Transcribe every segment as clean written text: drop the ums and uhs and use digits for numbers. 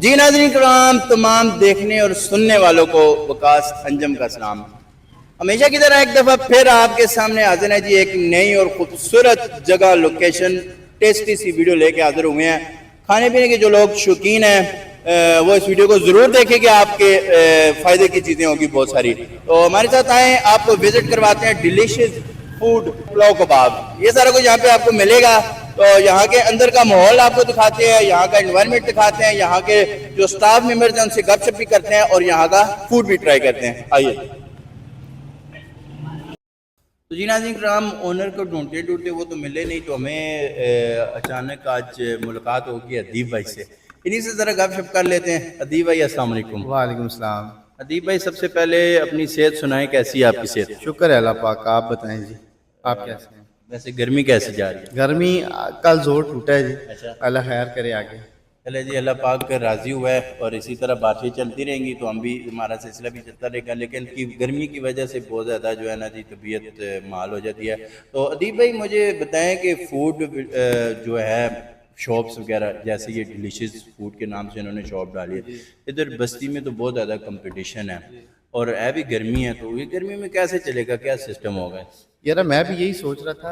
جی ناظرین کرام، تمام دیکھنے اور سننے والوں کو وکاس انجم کا سلام۔ ہمیشہ کی طرح ایک دفعہ پھر آپ کے سامنے حاضر ہے جی، ایک نئی اور خوبصورت جگہ، لوکیشن، ٹیسٹی سی ویڈیو لے کے حاضر ہوئے ہیں۔ کھانے پینے کے جو لوگ شوقین ہیں وہ اس ویڈیو کو ضرور دیکھیں کہ آپ کے فائدے کی چیزیں ہوگی بہت ساری۔ تو ہمارے ساتھ آئیں، آپ کو وزٹ کرواتے ہیں ڈیلیشیس فوڈ پلاؤ کباب۔ یہ سارا کچھ یہاں پہ آپ کو ملے گا۔ تو یہاں کے اندر کا ماحول آپ کو دکھاتے ہیں، یہاں کا انوائرمنٹ دکھاتے ہیں، یہاں کے جو سٹاف ممبرز ہیں ان سے گپ شپ بھی کرتے ہیں اور یہاں کا فوڈ بھی ٹرائی کرتے ہیں۔ آئیے تو جی ناظرین کرام، اونر کو ڈھونڈتے ڈھونڈتے وہ تو ملے نہیں، تو ہمیں اچانک آج ملاقات ہوگی ادیب بھائی سے۔ انہی سے ذرا گپ شپ کر لیتے ہیں۔ ادیب بھائی السلام علیکم۔ وعلیکم السلام۔ ادیب بھائی سب سے پہلے اپنی صحت سنائیں، کیسی ہے آپ کی صحت؟ شکر ہے اللہ پاک کا، آپ بتائیں جی آپ کیسے ہیں؟ ویسے گرمی کیسے جا رہی ہے؟ گرمی کل زور ٹوٹا ہے جی، اللہ خیر کرے آگے۔ چلے جی، اللہ پاک راضی ہوا ہے اور اسی طرح باتیں چلتی رہیں گی تو ہم بھی، ہمارا سلسلہ بھی چلتا رہے گا، لیکن گرمی کی وجہ سے بہت زیادہ جو ہے نا جی طبیعت مال ہو جاتی ہے۔ تو ادیب بھائی مجھے بتائیں کہ فوڈ جو ہے شاپس وغیرہ، جیسے یہ ڈیلیشیس فوڈ کے نام سے انہوں نے شاپ ڈالی ہے، ادھر بستی میں تو بہت زیادہ کمپٹیشن ہے اور ہے بھی گرمی ہے، تو یہ گرمی میں کیسے چلے گا، کیا سسٹم ہوگا؟ یار میں بھی یہی سوچ رہا تھا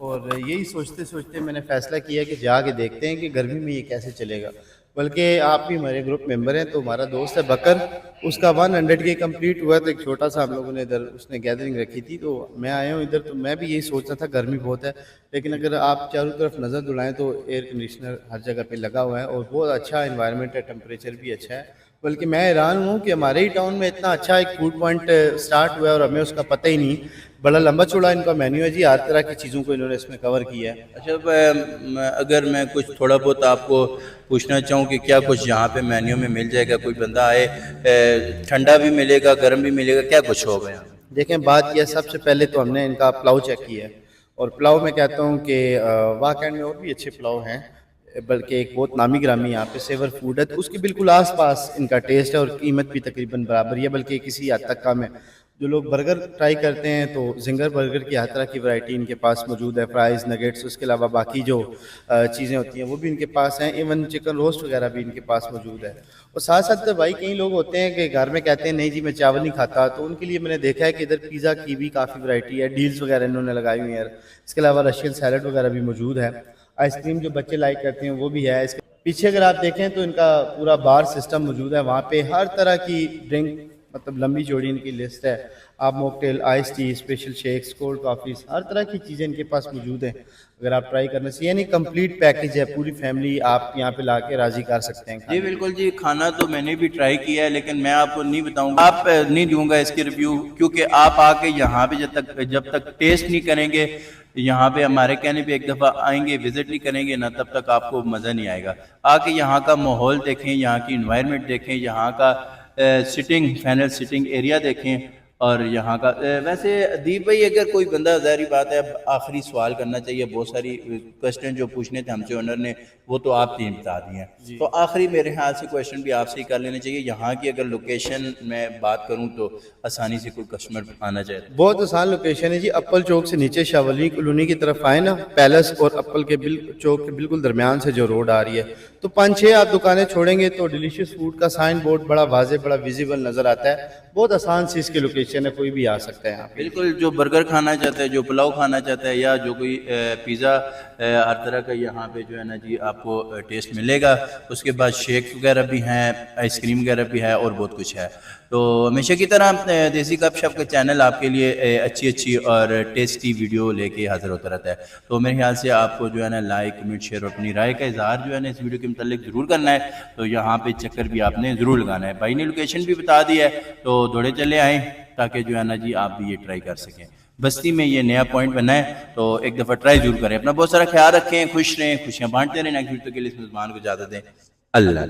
اور یہی سوچتے سوچتے میں نے فیصلہ کیا کہ جا کے دیکھتے ہیں کہ گرمی میں یہ کیسے چلے گا۔ بلکہ آپ بھی ہمارے گروپ ممبر ہیں، تو ہمارا دوست ہے بکر، اس کا 100 کے کمپلیٹ ہوا، تو ایک چھوٹا سا ہم لوگوں نے ادھر اس نے گیدرنگ رکھی تھی، تو میں آیا ہوں ادھر، تو میں بھی یہی سوچ رہا تھا گرمی بہت ہے، لیکن اگر آپ چاروں طرف نظر دلائیں تو ایئر کنڈیشنر ہر جگہ پہ لگا ہوا ہے اور بہت اچھا انوائرمنٹ ہے، ٹمپریچر بھی اچھا ہے۔ بلکہ میں حیران ہوں کہ ہمارے ہی ٹاؤن میں اتنا اچھا ایک فوڈ پوائنٹ سٹارٹ ہوا ہے اور ہمیں اس کا پتہ ہی نہیں۔ بڑا لمبا چوڑا ان کا مینیو ہے جی، ہر طرح کی چیزوں کو انہوں نے اس میں کور کیا ہے۔ اچھا، اگر میں کچھ تھوڑا بہت آپ کو پوچھنا چاہوں کہ کیا کچھ یہاں پہ مینیو میں مل جائے گا؟ کوئی بندہ آئے ٹھنڈا بھی ملے گا، گرم بھی ملے گا، کیا کچھ ہوگا یہاں؟ دیکھیں بات یہ سب سے پہلے تو ہم نے ان کا پلاؤ چیک کیا ہے، اور پلاؤ میں کہتا ہوں کہ واقعی میں اور بھی اچھے پلاؤ ہیں، بلکہ ایک بہت نامی گرامی یہاں پہ سیور فوڈ ہے، تو اس کے بالکل آس پاس ان کا ٹیسٹ ہے اور قیمت بھی تقریباً برابر ہے، بلکہ کسی حد تک کم ہے۔ جو لوگ برگر ٹرائی کرتے ہیں تو زنگر برگر کی ہر طرح کی ورائٹی ان کے پاس موجود ہے، فرائز، نگیٹس، اس کے علاوہ باقی جو چیزیں ہوتی ہیں وہ بھی ان کے پاس ہیں، ایون چکن روسٹ وغیرہ بھی ان کے پاس موجود ہے۔ اور ساتھ ساتھ بھائی کئی لوگ ہوتے ہیں کہ گھر میں کہتے ہیں نہیں جی میں چاول نہیں کھاتا، تو ان کے لیے میں نے دیکھا ہے کہ ادھر پیزا کی بھی کافی ورائٹی ہے، ڈیلز وغیرہ انہوں نے لگائی ہوئی ہیں، اس کے علاوہ رشین سیلڈ وغیرہ بھی موجود ہے، آئس کریم جو بچے لائک کرتے ہیں وہ بھی ہے۔ اس کے پیچھے اگر آپ دیکھیں تو ان کا پورا بار سسٹم موجود ہے، وہاں پہ ہر طرح کی ڈرنک، مطلب لمبی چوڑی ان کی لسٹ ہے، آپ mocktail, ice tea, special shakes, cold coffees, ہر طرح کی چیزیں ان کے پاس موجود ہیں اگر آپ ٹرائی کرنا سے، یعنی کمپلیٹ پیکیج ہے، پوری فیملی آپ یہاں پہ لا کے راضی کر سکتے ہیں۔ جی بالکل جی، کھانا تو میں نے بھی ٹرائی کیا ہے، لیکن میں آپ کو نہیں بتاؤں گا، آپ نہیں دوں گا اس کی ریویو، کیونکہ آپ آ کے یہاں پہ جب تک ٹیسٹ نہیں کریں گے، یہاں پہ ہمارے کہنے پہ ایک دفعہ آئیں گے، وزٹ نہیں کریں گے نا، تب تک آپ کو مزہ نہیں آئے گا۔ آ کے یہاں کا ماحول دیکھیں، یہاں کی انوائرمنٹ دیکھیں، یہاں کا سٹنگ، فائنل سٹنگ ایریا دیکھیں، اور یہاں کا ویسے ادیب بھائی اگر کوئی بندہ، ظاہری بات ہے، آخری سوال کرنا چاہیے، بہت ساری کوشچن جو پوچھنے تھے ہم سے اونر نے وہ تو آپ تین بتا دی ہیں، تو آخری میرے خیال سے کوشچن بھی آپ سے ہی کر لینے چاہیے، یہاں کی اگر لوکیشن میں بات کروں تو آسانی سے کوئی کسٹمر آنا چاہے؟ بہت آسان لوکیشن ہے جی، اپل چوک سے نیچے شاولی کالونی کی طرف آئے نا، پیلس اور اپل کے چوک کے بالکل درمیان سے جو روڈ آ رہی ہے، تو 5-6 آپ دکانیں چھوڑیں گے تو ڈیلیشیس فوڈ کا سائن بورڈ بڑا واضح، بڑا ویزیبل نظر آتا ہے، بہت آسان سی اس کی لوکیشن ہے، کوئی بھی آ سکتا ہے یہاں پہ۔ بالکل، جو برگر کھانا چاہتا ہے، جو پلاؤ کھانا چاہتا ہے، یا جو کوئی پیزا، ہر طرح کا یہاں پہ جو ہے نا جی آپ کو ٹیسٹ ملے گا۔ اس کے بعد شیک وغیرہ بھی ہیں، آئس کریم وغیرہ بھی ہے اور بہت کچھ ہے۔ تو ہمیشہ کی طرح دیسی گپ شپ کا چینل آپ کے لیے اچھی اور ٹیسٹی ویڈیو لے کے حاضر ہوتا رہتا ہے، تو میرے خیال سے آپ کو جو ہے نا لائک، کمنٹ، شیئر اور اپنی رائے کا اظہار جو ہے نا اس ویڈیو کے متعلق ضرور کرنا ہے، تو یہاں پہ چکر بھی آپ نے ضرور لگانا ہے۔ بھائی نے لوکیشن بھی بتا دی ہے، تو دوڑے چلے آئیں تاکہ جو ہے نا جی آپ بھی یہ ٹرائی کر سکیں۔ بستی میں یہ نیا پوائنٹ بنا ہے، تو ایک دفعہ ٹرائی ضرور کریں۔ اپنا بہت سارا خیال رکھیں، خوش رہیں، خوشیاں بانٹتے رہیں۔ نیکسٹ ویڈیو کے لیے اس میزبان کو اجازت دیں۔ اللہ